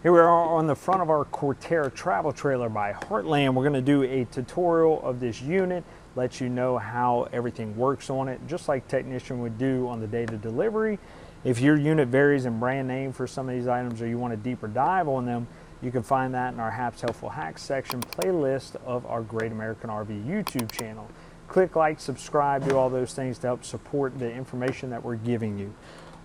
Here we are on the front of our Corterra travel trailer by Heartland. We're going to do a tutorial of this unit, let you know how everything works on it, just like technician would do on the date of delivery. If your unit varies in brand name for some of these items or you want a deeper dive on them, you can find that in our HAPS Helpful Hacks section playlist of our Great American RV YouTube channel. Click like, subscribe, do all those things to help support the information that we're giving you.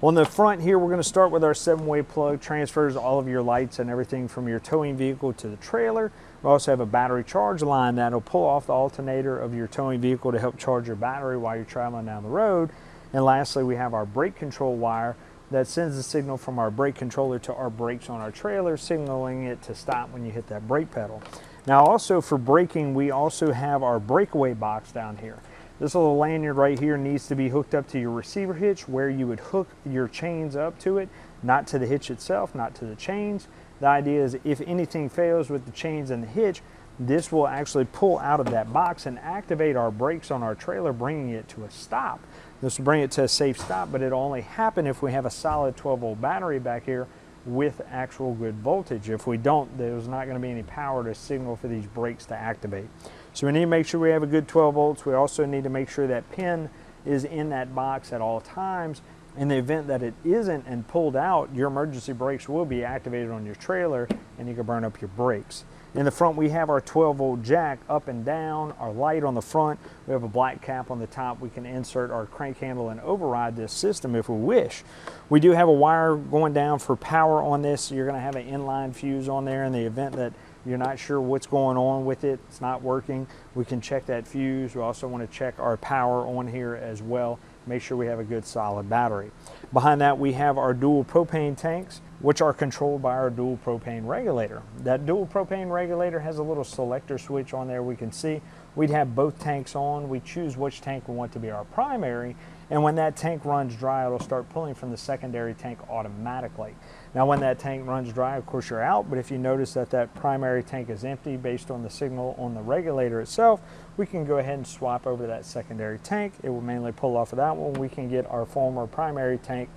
On the front here, we're going to start with our 7-way plug. Transfers all of your lights and everything from your towing vehicle to the trailer. We also have a battery charge line that'll pull off the alternator of your towing vehicle to help charge your battery while you're traveling down the road. And lastly, we have our brake control wire that sends the signal from our brake controller to our brakes on our trailer, signaling it to stop when you hit that brake pedal. Now also for braking, we also have our breakaway box down here. This little lanyard right here needs to be hooked up to your receiver hitch where you would hook your chains up to it, not to the hitch itself, not to the chains. The idea is if anything fails with the chains and the hitch, this will actually pull out of that box and activate our brakes on our trailer, bringing it to a stop. This will bring it to a safe stop, but it'll only happen if we have a solid 12-volt battery back here with actual good voltage. If we don't, there's not going to be any power to signal for these brakes to activate. So we need to make sure we have a good 12 volts. We also need to make sure that pin is in that box at all times. In the event that it isn't and pulled out, your emergency brakes will be activated on your trailer and you can burn up your brakes. In the front, we have our 12-volt jack up and down, our light on the front. We have a black cap on the top. We can insert our crank handle and override this system if we wish. We do have a wire going down for power on this. So you're going to have an inline fuse on there in the event that you're not sure what's going on with it, it's not working. We can check that fuse. We also want to check our power on here as well. Make sure we have a good solid battery. Behind that, we have our dual propane tanks, which are controlled by our dual propane regulator. That dual propane regulator has a little selector switch on there we can see. We'd have both tanks on. We choose which tank we want to be our primary, and when that tank runs dry, it'll start pulling from the secondary tank automatically. Now when that tank runs dry, of course you're out, but if you notice that that primary tank is empty based on the signal on the regulator itself, we can go ahead and swap over to that secondary tank. It will mainly pull off of that one. We can get our former primary tank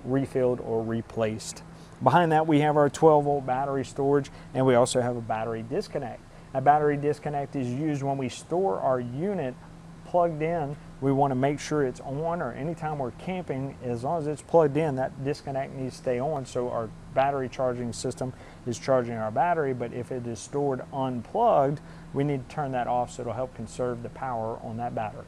refilled or replaced. Behind that, we have our 12-volt battery storage, and we also have a battery disconnect. A battery disconnect is used when we store our unit plugged in. We want to make sure it's on, or anytime we're camping, as long as it's plugged in, that disconnect needs to stay on so our battery charging system is charging our battery. But if it is stored unplugged, we need to turn that off so it'll help conserve the power on that battery.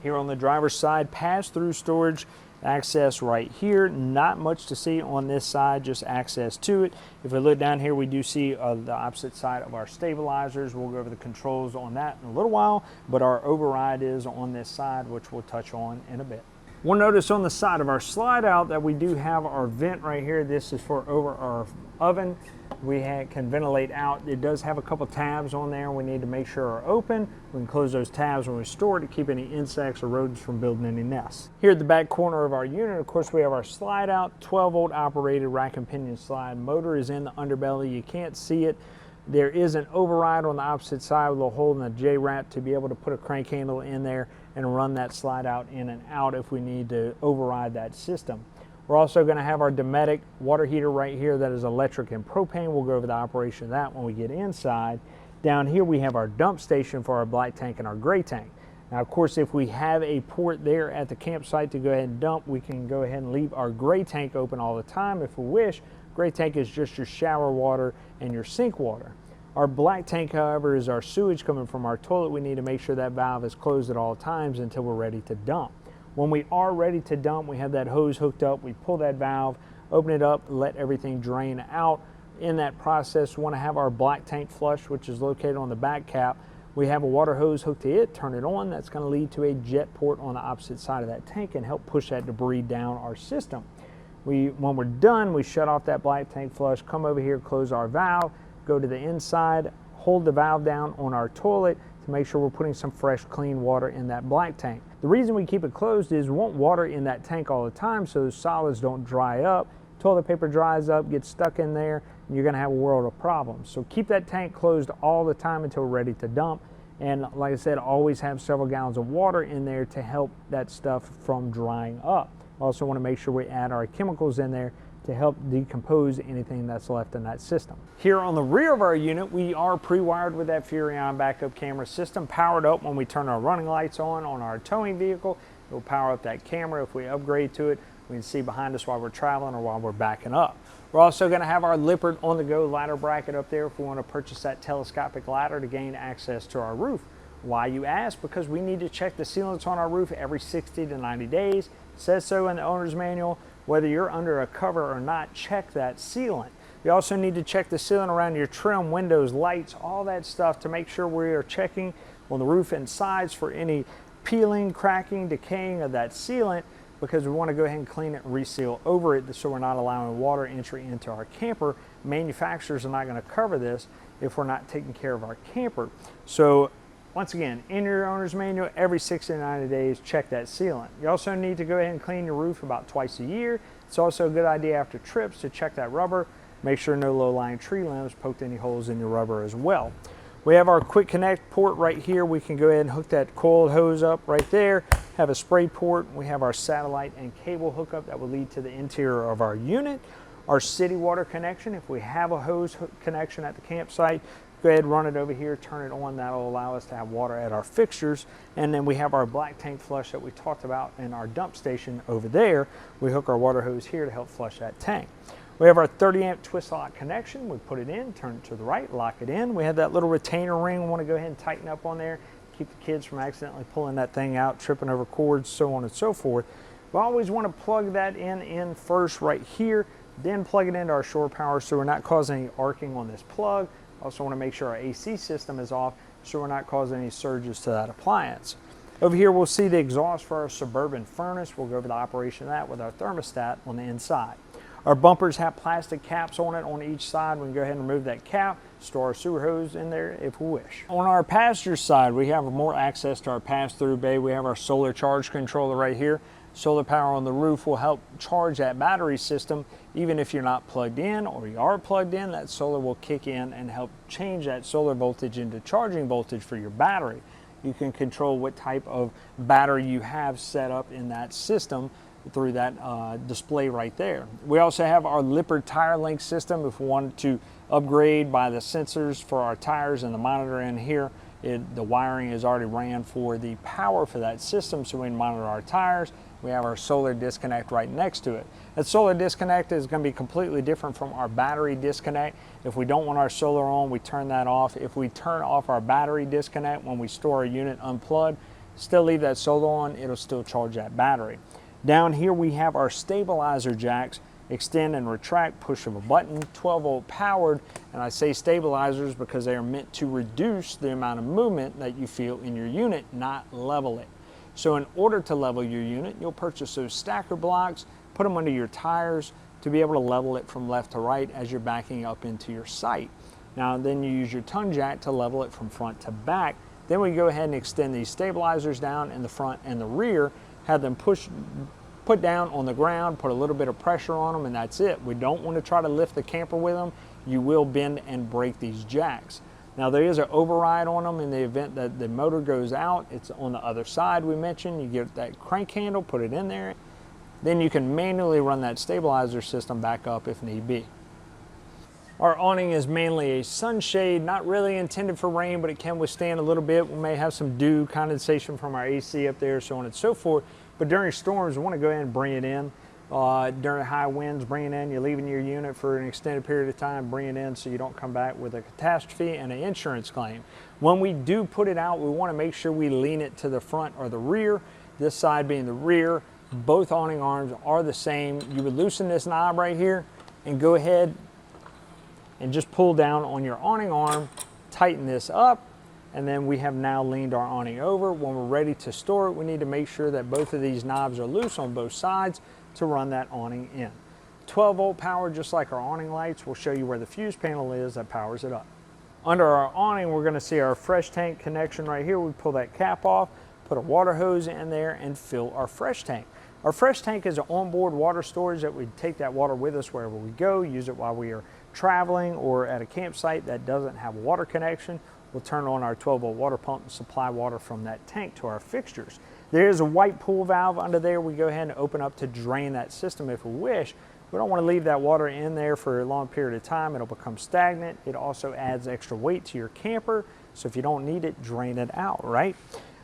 Here on the driver's side, pass-through storage access right here. Not much to see on this side, just access to it. If we look down here, we do see the opposite side of our stabilizers. We'll go over the controls on that in a little while, but our override is on this side, which we'll touch on in a bit. We'll notice on the side of our slide out that we do have our vent right here. This is for over our oven. We can ventilate out. It does have a couple tabs on there we need to make sure are open. We can close those tabs when we store it to keep any insects or rodents from building any nests. Here at the back corner of our unit, of course, we have our slide out, 12-volt operated rack and pinion slide. Motor is in the underbelly. You can't see it. There is an override on the opposite side with a hole in the J-wrap to be able to put a crank handle in there and run that slide out in and out if we need to override that system. We're also going to have our Dometic water heater right here that is electric and propane. We'll go over the operation of that when we get inside. Down here we have our dump station for our black tank and our gray tank. Now of course, if we have a port there at the campsite to go ahead and dump, we can go ahead and leave our gray tank open all the time if we wish. Gray tank is just your shower water and your sink water. Our black tank, however, is our sewage coming from our toilet. We need to make sure that valve is closed at all times until we're ready to dump. When we are ready to dump, we have that hose hooked up. We pull that valve, open it up, let everything drain out. In that process, we want to have our black tank flush, which is located on the back cap. We have a water hose hooked to it, turn it on. That's going to lead to a jet port on the opposite side of that tank and help push that debris down our system. When we're done, we shut off that black tank flush, come over here, close our valve, go to the inside, hold the valve down on our toilet to make sure we're putting some fresh, clean water in that black tank. The reason we keep it closed is we want water in that tank all the time so those solids don't dry up. Toilet paper dries up, gets stuck in there, and you're going to have a world of problems. So keep that tank closed all the time until we're ready to dump. And like I said, always have several gallons of water in there to help that stuff from drying up. Also want to make sure we add our chemicals in there to to help decompose anything that's left in that system. Here on the rear of our unit, we are pre-wired with that Furrion backup camera system, powered up when we turn our running lights on our towing vehicle. It will power up that camera. If we upgrade to it, we can see behind us while we're traveling or while we're backing up. We're also going to have our Lippert on-the-go ladder bracket up there if we want to purchase that telescopic ladder to gain access to our roof. Why, you ask? Because we need to check the sealants on our roof every 60 to 90 days. It says so in the owner's manual. Whether you're under a cover or not, check that sealant. You also need to check the sealant around your trim, windows, lights, all that stuff to make sure we are checking on the roof and sides for any peeling, cracking, decaying of that sealant, because we want to go ahead and clean it and reseal over it so we're not allowing water entry into our camper. Manufacturers are not going to cover this if we're not taking care of our camper. So once again, in your owner's manual, every 60 to 90 days, check that sealant. You also need to go ahead and clean your roof about twice a year. It's also a good idea after trips to check that rubber. Make sure no low-lying tree limbs poked any holes in your rubber as well. We have our quick connect port right here. We can go ahead and hook that coiled hose up right there. Have a spray port. We have our satellite and cable hookup that will lead to the interior of our unit. Our city water connection, if we have a hose connection at the campsite, go ahead and run it over here, turn it on. That'll allow us to have water at our fixtures. And then we have our black tank flush that we talked about in our dump station over there. We hook our water hose here to help flush that tank. We have our 30 amp twist lock connection. We put it in, turn it to the right, lock it in. We have that little retainer ring we want to go ahead and tighten up on there, keep the kids from accidentally pulling that thing out, tripping over cords, so on and so forth. We always want to plug that in first right here, then plug it into our shore power so we're not causing any arcing on this plug. Also want to make sure our AC system is off so we're not causing any surges to that appliance. Over here we'll see the exhaust for our Suburban furnace. We'll go over the operation of that with our thermostat on the inside. Our bumpers have plastic caps on it on each side. We can go ahead and remove that cap, store our sewer hose in there if we wish. On our passenger side, we have more access to our pass-through bay. We have our solar charge controller right here. Solar power on the roof will help charge that battery system. Even if you're not plugged in or you are plugged in, that solar will kick in and help change that solar voltage into charging voltage for your battery. You can control what type of battery you have set up in that system through that display right there. We also have our Lippert tire link system if we wanted to upgrade by the sensors for our tires and the monitor in here. The wiring is already ran for the power for that system so we can monitor our tires. We have our solar disconnect right next to it. That solar disconnect is going to be completely different from our battery disconnect. If we don't want our solar on, we turn that off. If we turn off our battery disconnect when we store our unit unplugged, still leave that solar on, it'll still charge that battery. Down here we have our stabilizer jacks, extend and retract, push of a button, 12 volt powered, and I say stabilizers because they are meant to reduce the amount of movement that you feel in your unit, not level it. So in order to level your unit, you'll purchase those stacker blocks, put them under your tires to be able to level it from left to right as you're backing up into your site. Now then you use your tongue jack to level it from front to back. Then we go ahead and extend these stabilizers down in the front and the rear, have them put down on the ground, put a little bit of pressure on them, and that's it. We don't want to try to lift the camper with them. You will bend and break these jacks. Now there is an override on them in the event that the motor goes out. It's on the other side we mentioned. You get that crank handle, put it in there. Then you can manually run that stabilizer system back up if need be. Our awning is mainly a sunshade, not really intended for rain, but it can withstand a little bit. We may have some dew condensation from our AC up there, so on and so forth. But during storms, we want to go ahead and bring it in. During high winds, bring it in. You're leaving your unit for an extended period of time, bring it in so you don't come back with a catastrophe and an insurance claim. When we do put it out, we want to make sure we lean it to the front or the rear, this side being the rear. Both awning arms are the same. You would loosen this knob right here and go ahead and just pull down on your awning arm, tighten this up, and then we have now leaned our awning over. When we're ready to store it, we need to make sure that both of these knobs are loose on both sides to run that awning in. 12 volt power, just like our awning lights. We'll show you where the fuse panel is that powers it up. Under our awning, we're going to see our fresh tank connection right here. We pull that cap off, put a water hose in there, and fill our fresh tank. Our fresh tank is an onboard water storage that we take that water with us wherever we go, use it while we are traveling or at a campsite that doesn't have a water connection. We'll turn on our 12 volt water pump and supply water from that tank to our fixtures. There is a white pool valve under there. We go ahead and open up to drain that system if we wish. We don't want to leave that water in there for a long period of time. It'll become stagnant. It also adds extra weight to your camper. So if you don't need it, drain it out, right?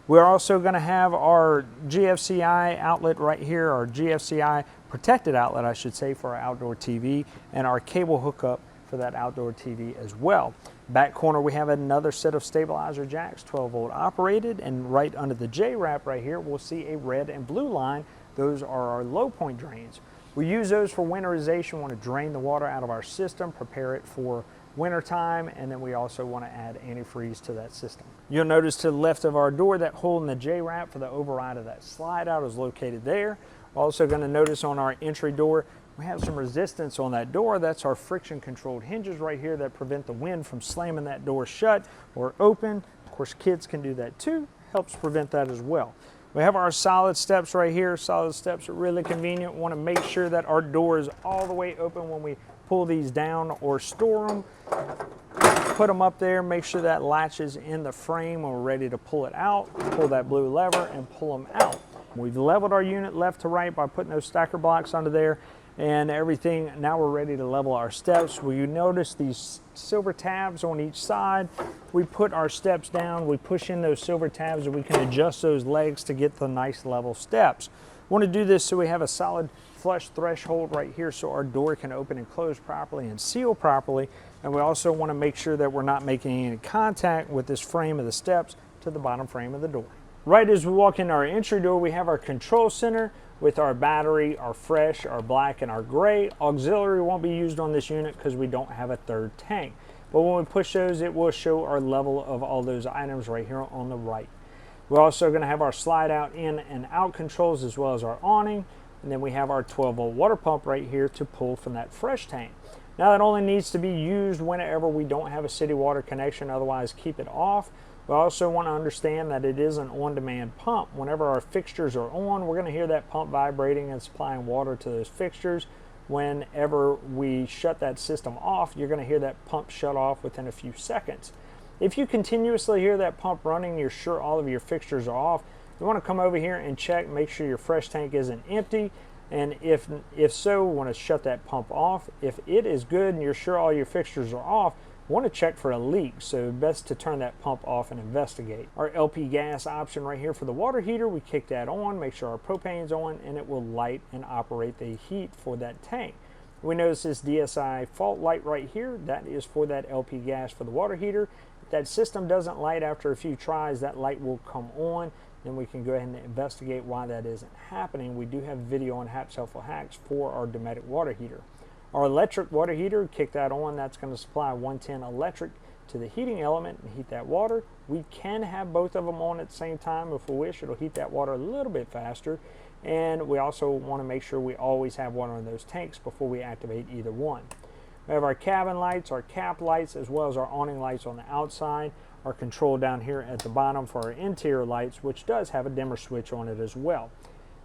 We're also going to have our GFCI outlet right here, our GFCI protected outlet, I should say, for our outdoor TV, and our cable hookup for that outdoor TV as well. Back corner, we have another set of stabilizer jacks, 12-volt operated, and right under the J-wrap right here, we'll see a red and blue line. Those are our low point drains. We use those for winterization. We want to drain the water out of our system, prepare it for winter time, and then we also want to add antifreeze to that system. You'll notice to the left of our door, that hole in the J-wrap for the override of that slide out is located there. We're also going to notice on our entry door, we have some resistance on that door. That's our friction controlled hinges right here that prevent the wind from slamming that door shut or open. Of course, kids can do that too. Helps prevent that as well. We have our solid steps right here. Solid steps are really convenient. We want to make sure that our door is all the way open when we pull these down or store them. Put them up there, make sure that latch is in the frame when we're ready to pull it out. Pull that blue lever and pull them out. We've leveled our unit left to right by putting those stacker blocks under there and everything. Now we're ready to level our steps. Well, you notice these silver tabs on each side. We put our steps down, we push in those silver tabs, and we can adjust those legs to get the nice level steps. We want to do this so we have a solid flush threshold right here so our door can open and close properly and seal properly. And we also want to make sure that we're not making any contact with this frame of the steps to the bottom frame of the door. Right as we walk in our entry door, we have our control center with our battery, our fresh, our black, and our gray. Auxiliary won't be used on this unit because we don't have a third tank. But when we push those, it will show our level of all those items right here on the right. We're also going to have our slide out in and out controls as well as our awning. And then we have our 12-volt water pump right here to pull from that fresh tank. Now that only needs to be used whenever we don't have a city water connection, otherwise keep it off. We also want to understand that it is an on-demand pump. Whenever our fixtures are on, we're going to hear that pump vibrating and supplying water to those fixtures. Whenever we shut that system off, you're going to hear that pump shut off within a few seconds. If you continuously hear that pump running, you're sure all of your fixtures are off. You want to come over here and check, make sure your fresh tank isn't empty. And if so, we want to shut that pump off. If it is good and you're sure all your fixtures are off, we want to check for a leak, so best to turn that pump off and investigate. Our LP gas option right here for the water heater, we kick that on, make sure our propane's on, and it will light and operate the heat for that tank. We notice this DSI fault light right here, that is for that LP gas for the water heater. If that system doesn't light after a few tries, that light will come on. Then we can go ahead and investigate why that isn't happening. We do have video on Hap's Helpful Hacks for our Dometic water heater. Our electric water heater, kick that on. That's going to supply 110 electric to the heating element and heat that water. We can have both of them on at the same time if we wish. It'll heat that water a little bit faster. And we also want to make sure we always have water in those tanks before we activate either one. We have our cabin lights, our cap lights, as well as our awning lights on the outside. Our control down here at the bottom for our interior lights, which does have a dimmer switch on it as well.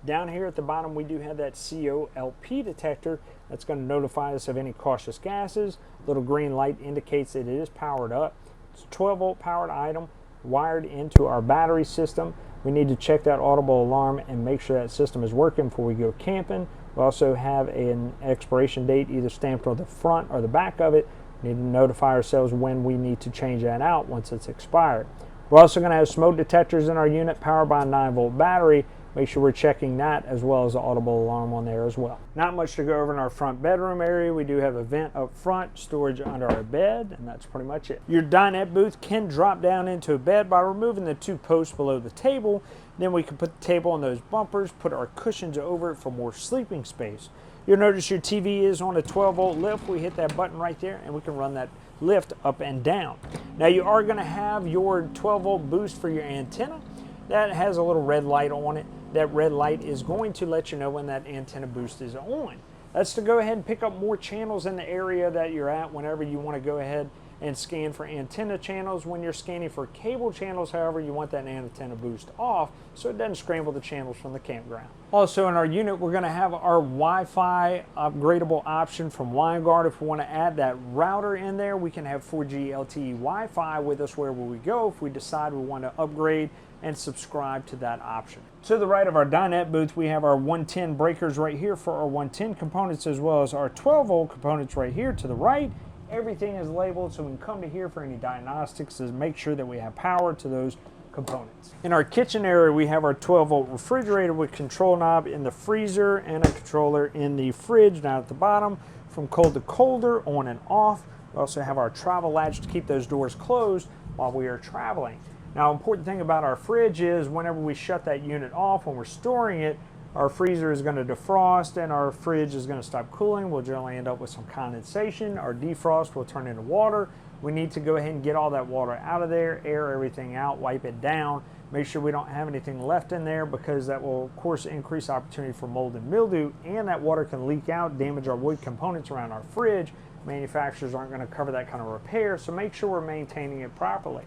Down here at the bottom, we do have that COLP detector that's going to notify us of any cautious gases. Little green light indicates that it is powered up. It's a 12-volt powered item wired into our battery system. We need to check that audible alarm and make sure that system is working before we go camping. We also have an expiration date either stamped on the front or the back of it. We need to notify ourselves when we need to change that out once it's expired. We're also going to have smoke detectors in our unit powered by a 9-volt battery. Make sure we're checking that as well as the audible alarm on there as well. Not much to go over in our front bedroom area. We do have a vent up front, storage under our bed, and that's pretty much it. Your dinette booth can drop down into a bed by removing the 2 posts below the table. Then we can put the table on those bumpers, put our cushions over it for more sleeping space. You'll notice your TV is on a 12-volt lift. We hit that button right there and we can run that lift up and down. Now you are going to have your 12-volt boost for your antenna. That has a little red light on it. That red light is going to let you know when that antenna boost is on. That's to go ahead and pick up more channels in the area that you're at whenever you want to go ahead and scan for antenna channels. When you're scanning for cable channels, however, you want that antenna boost off so it doesn't scramble the channels from the campground. Also in our unit, we're going to have our Wi-Fi upgradable option from WineGuard. If we want to add that router in there, we can have 4G LTE Wi-Fi with us wherever we go. If we decide we want to upgrade and subscribe to that option. To the right of our dinette booth, we have our 110 breakers right here for our 110 components, as well as our 12-volt components right here to the right. Everything is labeled, so we can come to here for any diagnostics to make sure that we have power to those components. In our kitchen area, we have our 12-volt refrigerator with control knob in the freezer and a controller in the fridge down at the bottom from cold to colder, on and off. We also have our travel latch to keep those doors closed while we are traveling. Now, important thing about our fridge is whenever we shut that unit off, when we're storing it, our freezer is going to defrost and our fridge is going to stop cooling. We'll generally end up with some condensation. Our defrost will turn into water. We need to go ahead and get all that water out of there, air everything out, wipe it down, make sure we don't have anything left in there, because that will of course increase opportunity for mold and mildew, and that water can leak out, damage our wood components around our fridge. Manufacturers aren't going to cover that kind of repair, so make sure we're maintaining it properly.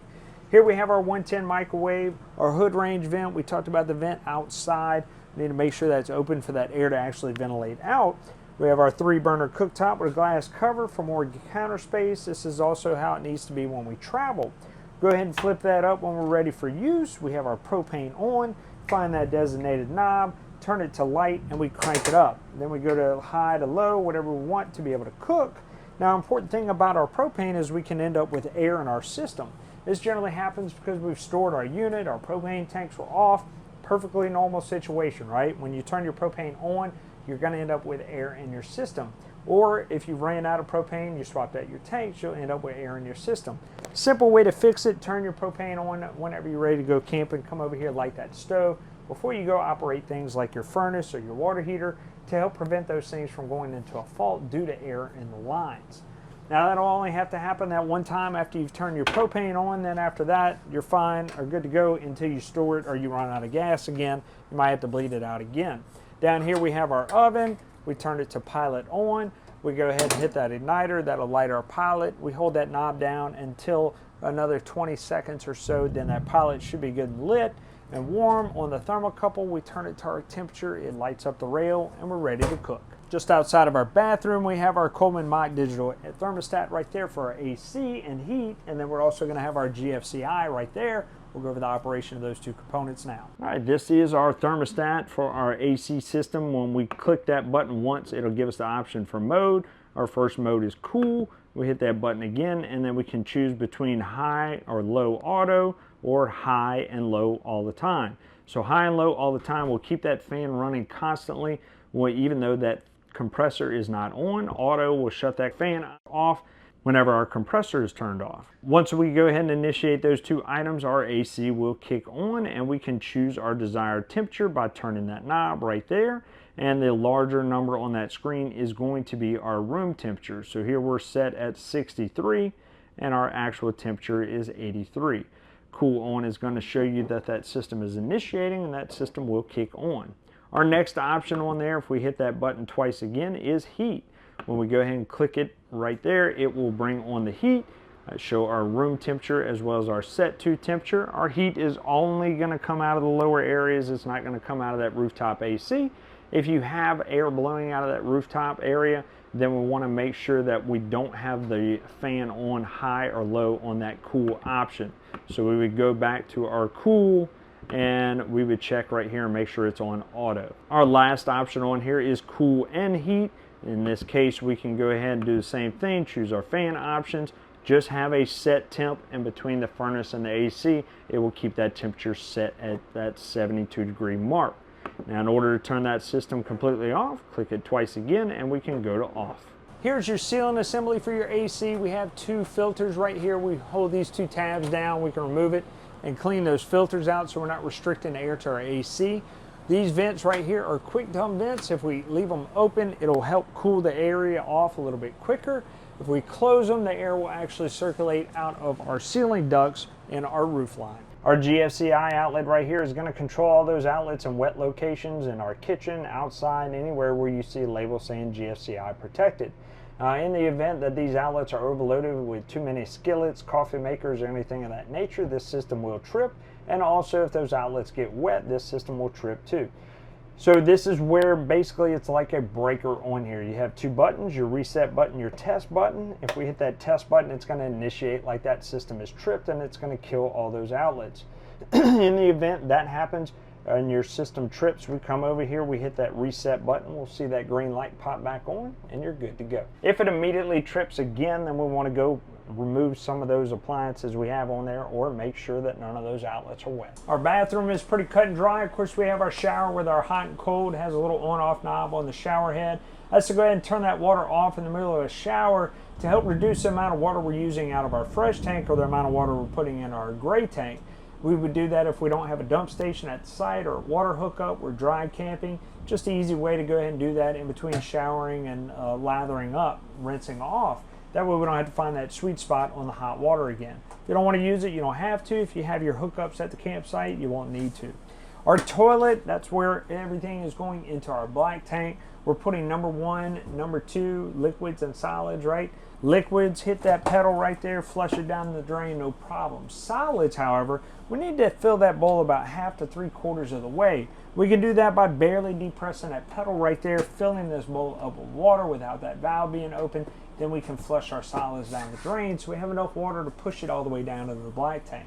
Here we have our 110 microwave, our hood range vent. We talked about the vent outside. We need to make sure that's open for that air to actually ventilate out. We have our 3-burner cooktop with a glass cover for more counter space. This is also how it needs to be when we travel. Go ahead and flip that up when we're ready for use. We have our propane on, find that designated knob, turn it to light, and we crank it up. Then we go to high to low, whatever we want to be able to cook. Now, important thing about our propane is we can end up with air in our system. This generally happens because we've stored our unit, our propane tanks were off. Perfectly normal situation, right? When you turn your propane on, you're going to end up with air in your system. Or if you ran out of propane, you swapped out your tanks, you'll end up with air in your system. Simple way to fix it: turn your propane on whenever you're ready to go camping. Come over here, light that stove. Before you go operate things like your furnace or your water heater to help prevent those things from going into a fault due to air in the lines. Now, that'll only have to happen that one time after you've turned your propane on. Then after that, you're fine or good to go until you store it or you run out of gas again. You might have to bleed it out again. Down here we have our oven. We turn it to pilot on. We go ahead and hit that igniter. That'll light our pilot. We hold that knob down until another 20 seconds or so. Then that pilot should be good and lit and warm. On the thermocouple, we turn it to our temperature. It lights up the rail and we're ready to cook. Just outside of our bathroom, we have our Coleman Mach digital thermostat right there for our AC and heat. And then we're also going to have our GFCI right there. We'll go over the operation of those two components now. All right, this is our thermostat for our AC system. When we click that button once, it'll give us the option for mode. Our first mode is cool. We hit that button again, and then we can choose between high or low auto or high and low all the time. So high and low all the time will keep that fan running constantly, even though that compressor is not on. Auto will shut that fan off whenever our compressor is turned off. Once we go ahead and initiate those two items, our AC will kick on and we can choose our desired temperature by turning that knob right there. And the larger number on that screen is going to be our room temperature. So here we're set at 63 and our actual temperature is 83. Cool on is going to show you that that system is initiating and that system will kick on. Our next option on there, if we hit that button twice again, is heat. When we go ahead and click it right there, it will bring on the heat, show our room temperature as well as our set to temperature. Our heat is only going to come out of the lower areas. It's not going to come out of that rooftop AC. If you have air blowing out of that rooftop area, then we want to make sure that we don't have the fan on high or low on that cool option. So we would go back to our cool and we would check right here and make sure it's on auto. Our last option on here is cool and heat. In this case, we can go ahead and do the same thing, choose our fan options, just have a set temp in between the furnace and the AC. It will keep that temperature set at that 72-degree mark. Now, in order to turn that system completely off, click it twice again and we can go to off. Here's your sealing assembly for your AC. We have two filters right here. We hold these two tabs down, we can remove it and clean those filters out so we're not restricting air to our AC. These vents right here are quick dump vents. If we leave them open, it'll help cool the area off a little bit quicker. If we close them, the air will actually circulate out of our ceiling ducts and our roof line. Our GFCI outlet right here is going to control all those outlets in wet locations in our kitchen, outside, anywhere where you see a label saying GFCI protected. In the event that these outlets are overloaded with too many skillets, coffee makers, or anything of that nature, this system will trip. And also if those outlets get wet, this system will trip too. So this is where basically it's like a breaker on here. You have two buttons, your reset button, your test button. If we hit that test button, it's going to initiate like that system is tripped and it's going to kill all those outlets. In the event that happens and your system trips, we come over here, we hit that reset button, we'll see that green light pop back on, and you're good to go. If it immediately trips again, then we want to go remove some of those appliances we have on there, or make sure that none of those outlets are wet. Our bathroom is pretty cut and dry. Of course, we have our shower with our hot and cold. It has a little on-off knob on the shower head. Let's go ahead and turn that water off in the middle of a shower to help reduce the amount of water we're using out of our fresh tank or the amount of water we're putting in our gray tank. We would do that if we don't have a dump station at the site or a water hookup. We're dry camping. Just an easy way to go ahead and do that in between showering and lathering up, rinsing off. That way we don't have to find that sweet spot on the hot water again. If you don't want to use it, you don't have to. If you have your hookups at the campsite, you won't need to. Our toilet, that's where everything is going into our black tank. We're putting number 1, number 2, liquids and solids, right? Liquids, hit that pedal right there, flush it down the drain, no problem. Solids, however, we need to fill that bowl about half to 3/4 of the way. We can do that by barely depressing that pedal right there, filling this bowl up with water without that valve being open. Then we can flush our solids down the drain so we have enough water to push it all the way down to the black tank.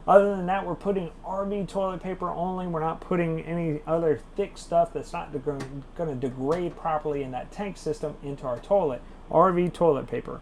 Other than that, we're putting RV toilet paper only. We're not putting any other thick stuff that's not going to degrade properly in that tank system into our toilet. RV toilet paper.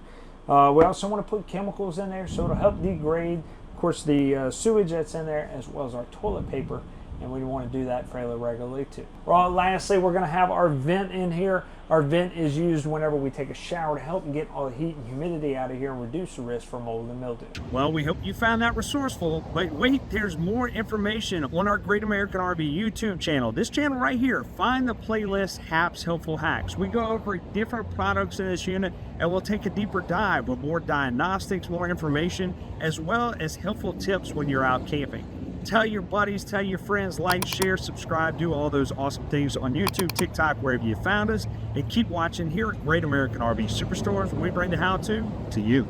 We also want to put chemicals in there so it'll help degrade, of course, the sewage that's in there as well as our toilet paper. And we want to do that fairly regularly too. Well, lastly, we're going to have our vent in here. Our vent is used whenever we take a shower to help get all the heat and humidity out of here and reduce the risk for mold and mildew. Well, we hope you found that resourceful, but wait, there's more information on our Great American RV YouTube channel. This channel right here, find the playlist Hap's Helpful Hacks. We go over different products in this unit and we'll take a deeper dive with more diagnostics, more information, as well as helpful tips when you're out camping. Tell your buddies, tell your friends, like, share, subscribe, do all those awesome things on YouTube, TikTok, wherever you found us. And keep watching here at Great American RV Superstores, where we bring the how-to you.